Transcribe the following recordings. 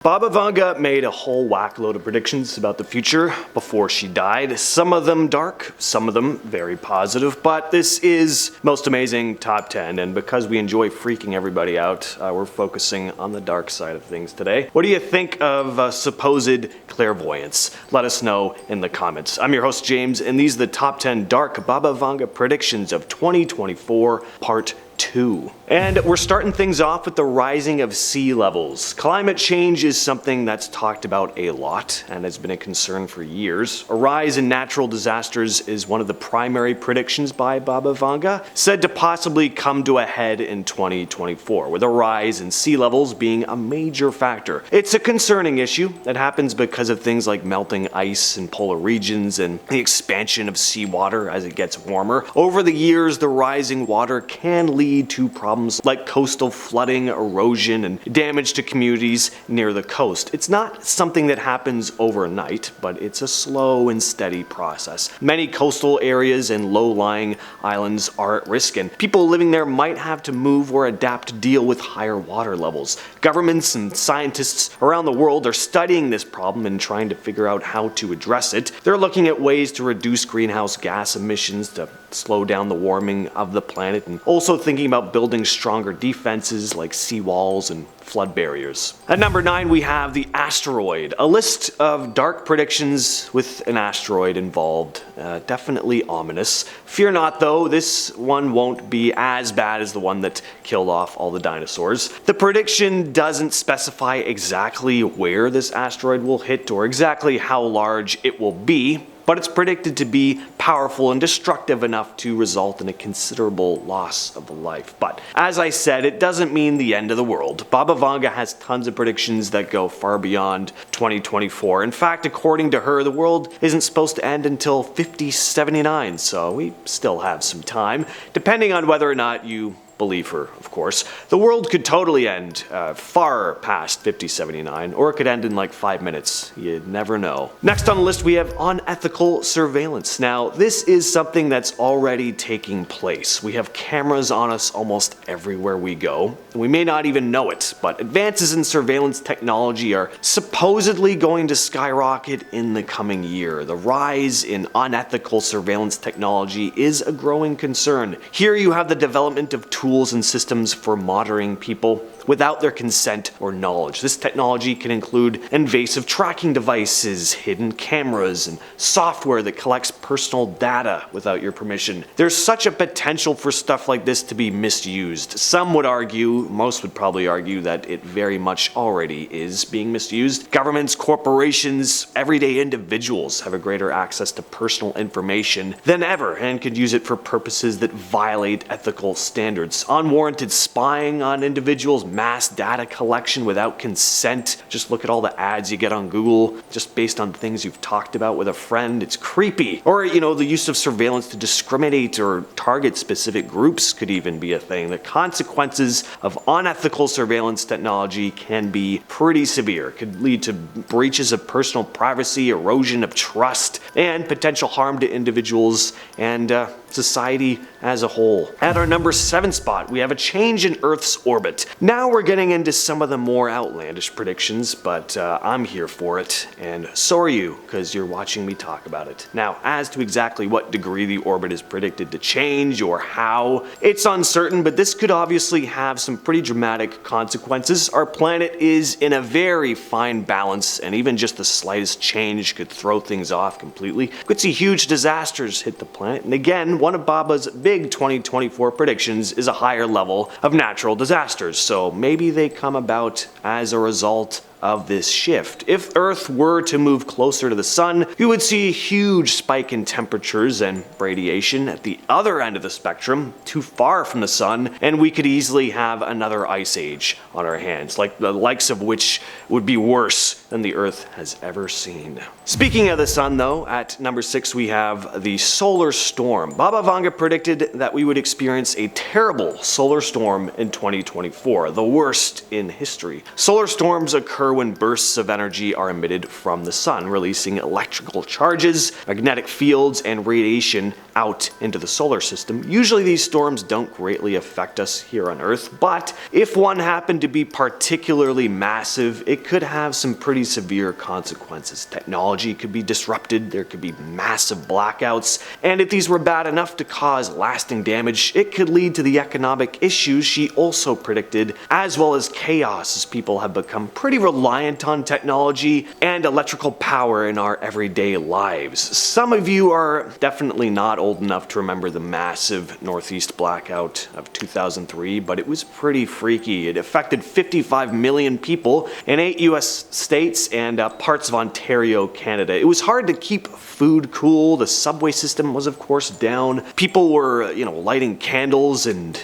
Vanga made a whole whackload of predictions about the future before she died. Some of them dark, some of them very positive, but this is Most Amazing Top 10, and because we enjoy freaking everybody out, we're focusing on the dark side of things today. What do you think of supposed clairvoyance? Let us know in the comments. I'm your host James, and these are the top 10 dark Vanga predictions of 2024, part 2. And we're starting things off with the rising of sea levels. Climate change is something that's talked about a lot and has been a concern for years. A rise in natural disasters is one of the primary predictions by Vanga, said to possibly come to a head in 2024, with a rise in sea levels being a major factor. It's a concerning issue that happens because of things like melting ice in polar regions and the expansion of seawater as it gets warmer. Over the years, the rising water can lead to problems like coastal flooding, erosion, and damage to communities near the coast. It's not something that happens overnight, but it's a slow and steady process. Many coastal areas and low-lying islands are at risk, and people living there might have to move or adapt to deal with higher water levels. Governments and scientists around the world are studying this problem and trying to figure out how to address it. They're looking at ways to reduce greenhouse gas emissions to slow down the warming of the planet, and also thinking about building stronger defenses like seawalls and flood barriers. At number 9, we have the Asteroid, a list of dark predictions with an asteroid involved. Definitely ominous. Fear not though, this one won't be as bad as the one that killed off all the dinosaurs. The prediction doesn't specify exactly where this asteroid will hit or exactly how large it will be, but it's predicted to be powerful and destructive enough to result in a considerable loss of life. But as I said, it doesn't mean the end of the world. Vanga has tons of predictions that go far beyond 2024. In fact, according to her, the world isn't supposed to end until 5079, so we still have some time, depending on whether or not you believe her, of course. The world could totally end far past 5079, or it could end in like 5 minutes. You'd never know. Next on the list, we have unethical surveillance. Now, this is something that's already taking place. We have cameras on us almost everywhere we go, and we may not even know it, but advances in surveillance technology are supposedly going to skyrocket in the coming year. The rise in unethical surveillance technology is a growing concern. Here you have the development of tools and systems for monitoring people without their consent or knowledge. This technology can include invasive tracking devices, hidden cameras, and software that collects personal data without your permission. There's such a potential for stuff like this to be misused. Some would argue, most would probably argue, that it very much already is being misused. Governments, corporations, everyday individuals have a greater access to personal information than ever and could use it for purposes that violate ethical standards. Unwarranted spying on individuals, mass data collection without consent. Just look at all the ads you get on Google just based on things you've talked about with a friend. It's creepy. Or, the use of surveillance to discriminate or target specific groups could even be a thing. The consequences of unethical surveillance technology can be pretty severe. It could lead to breaches of personal privacy, erosion of trust, and potential harm to individuals and society as a whole. At our number 7 spot, we have a change in Earth's orbit. Now we're getting into some of the more outlandish predictions, but I'm here for it, and so are you, because you're watching me talk about it. Now, as to exactly what degree the orbit is predicted to change or how, it's uncertain, but this could obviously have some pretty dramatic consequences. Our planet is in a very fine balance, and even just the slightest change could throw things off completely. We could see huge disasters hit the planet, and again, one of Baba's big 2024 predictions is a higher level of natural disasters, so maybe they come about as a result of this shift. If Earth were to move closer to the sun, you would see a huge spike in temperatures and radiation at the other end of the spectrum, too far from the sun, and we could easily have another ice age on our hands, like the likes of which would be worse than the Earth has ever seen. Speaking of the sun though, at number 6 we have the solar storm. Vanga predicted that we would experience a terrible solar storm in 2024, the worst in history. Solar storms occur when bursts of energy are emitted from the sun, releasing electrical charges, magnetic fields, and radiation out into the solar system. Usually these storms don't greatly affect us here on Earth, but if one happened to be particularly massive, it could have some pretty severe consequences. Technology could be disrupted, there could be massive blackouts, and if these were bad enough to cause lasting damage, it could lead to the economic issues she also predicted, as well as chaos, as people have become pretty reliant on technology and electrical power in our everyday lives. Some of you are definitely not old enough to remember the massive Northeast blackout of 2003, but it was pretty freaky. It affected 55 million people in 8 US states and parts of Ontario, Canada. It was hard to keep food cool. The subway system was, of course, down. People were, lighting candles and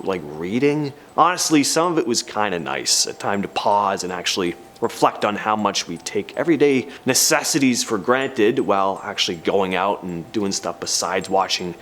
reading. Honestly, some of it was kind of nice. A time to pause and actually reflect on how much we take everyday necessities for granted while actually going out and doing stuff besides watching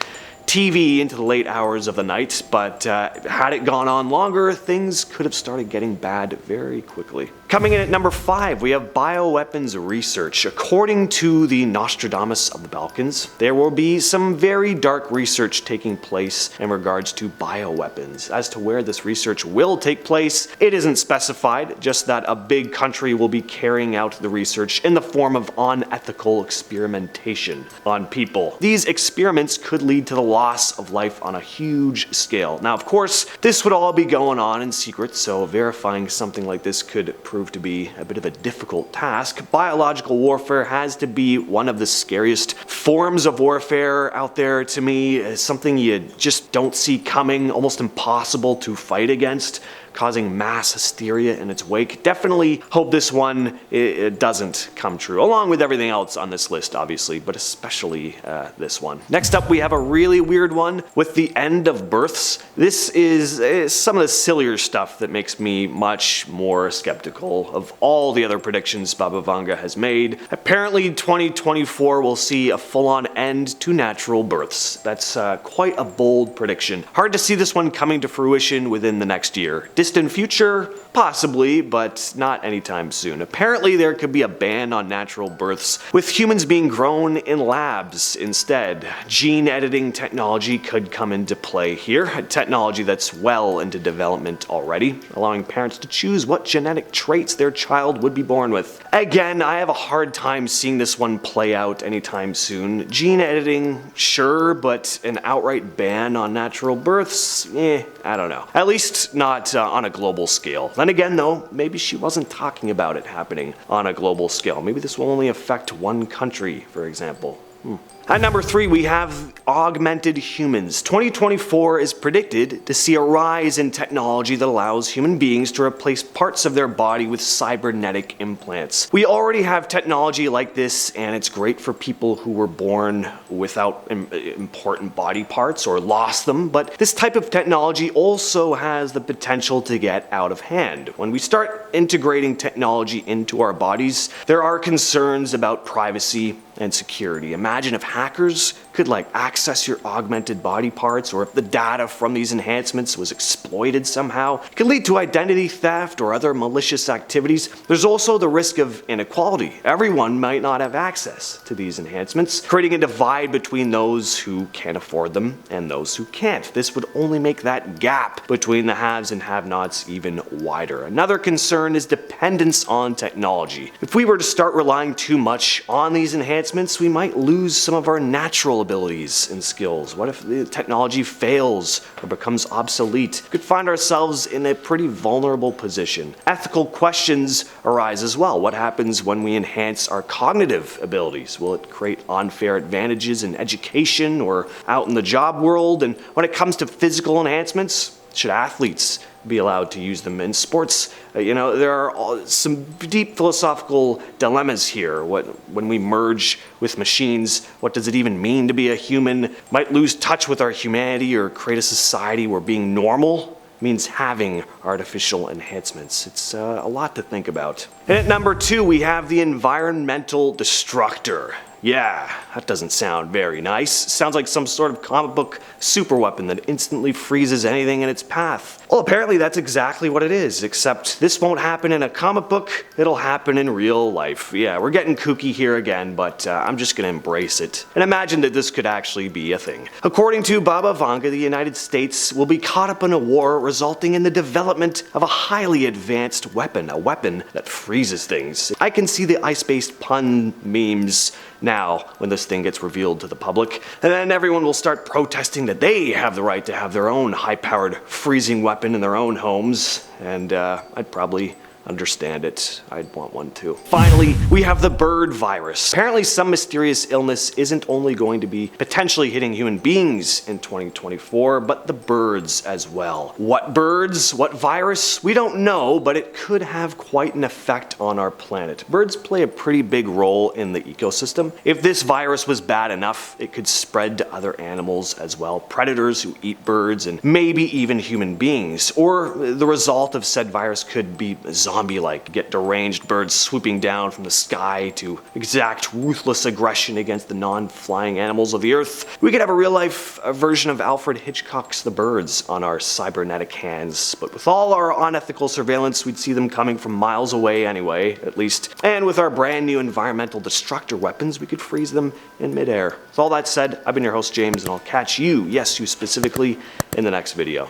TV into the late hours of the night. But had it gone on longer, things could have started getting bad very quickly. Coming in at number 5, we have Bioweapons Research. According to the Nostradamus of the Balkans, there will be some very dark research taking place in regards to bioweapons. As to where this research will take place, it isn't specified, just that a big country will be carrying out the research in the form of unethical experimentation on people. These experiments could lead to the loss of life on a huge scale. Now, of course, this would all be going on in secret, so verifying something like this could prove to be a bit of a difficult task. Biological warfare has to be one of the scariest forms of warfare out there to me. It's something you just don't see coming, almost impossible to fight against, causing mass hysteria in its wake. Definitely hope this one it doesn't come true, along with everything else on this list, obviously, but especially this one. Next up, we have a really weird one with the end of births. This is some of the sillier stuff that makes me much more skeptical of all the other predictions Baba Vanga has made. Apparently, 2024 will see a full-on end to natural births. That's quite a bold prediction. Hard to see this one coming to fruition within the next year. Distant future? Possibly, but not anytime soon. Apparently there could be a ban on natural births, with humans being grown in labs instead. Gene editing technology could come into play here, a technology that's well into development already, allowing parents to choose what genetic traits their child would be born with. Again, I have a hard time seeing this one play out anytime soon. Gene editing, sure, but an outright ban on natural births? I don't know. At least not on a global scale. Then again though, maybe she wasn't talking about it happening on a global scale. Maybe this will only affect one country, for example. At number 3, we have Augmented Humans. 2024 is predicted to see a rise in technology that allows human beings to replace parts of their body with cybernetic implants. We already have technology like this, and it's great for people who were born without important body parts or lost them, but this type of technology also has the potential to get out of hand. When we start integrating technology into our bodies, there are concerns about privacy and security. Imagine if hackers could access your augmented body parts, or if the data from these enhancements was exploited somehow. It could lead to identity theft or other malicious activities. There's also the risk of inequality. Everyone might not have access to these enhancements, creating a divide between those who can afford them and those who can't. This would only make that gap between the haves and have-nots even wider. Another concern is dependence on technology. If we were to start relying too much on these enhancements, we might lose some of our natural abilities and skills. What if the technology fails or becomes obsolete? We could find ourselves in a pretty vulnerable position. Ethical questions arise as well. What happens when we enhance our cognitive abilities? Will it create unfair advantages in education or out in the job world? And when it comes to physical enhancements, should athletes be allowed to use them in sports? There are some deep philosophical dilemmas here. When we merge with machines, what does it even mean to be a human? Might lose touch with our humanity or create a society where being normal means having artificial enhancements. It's a lot to think about. And at number 2, we have the environmental destructor. Yeah, that doesn't sound very nice. Sounds like some sort of comic book superweapon that instantly freezes anything in its path. Well, apparently that's exactly what it is, except this won't happen in a comic book, it'll happen in real life. Yeah, we're getting kooky here again, but I'm just gonna embrace it and imagine that this could actually be a thing. According to Baba Vanga, the United States will be caught up in a war resulting in the development of a highly advanced weapon, a weapon that freezes things. I can see the ice-based pun memes now when this thing gets revealed to the public, and then everyone will start protesting that they have the right to have their own high-powered freezing weapon in their own homes, and I'd probably understand it. I'd want one too. Finally, we have the bird virus. Apparently some mysterious illness isn't only going to be potentially hitting human beings in 2024, but the birds as well. What birds? What virus? We don't know, but it could have quite an effect on our planet. Birds play a pretty big role in the ecosystem. If this virus was bad enough, it could spread to other animals as well, predators who eat birds, and maybe even human beings. Or the result of said virus could be zombie-like, get deranged birds swooping down from the sky to exact ruthless aggression against the non-flying animals of the earth. We could have a real-life version of Alfred Hitchcock's The Birds on our cybernetic hands, but with all our unethical surveillance, we'd see them coming from miles away anyway, at least. And with our brand new environmental destructor weapons, we could freeze them in midair. With all that said, I've been your host James, and I'll catch you, yes you specifically, in the next video.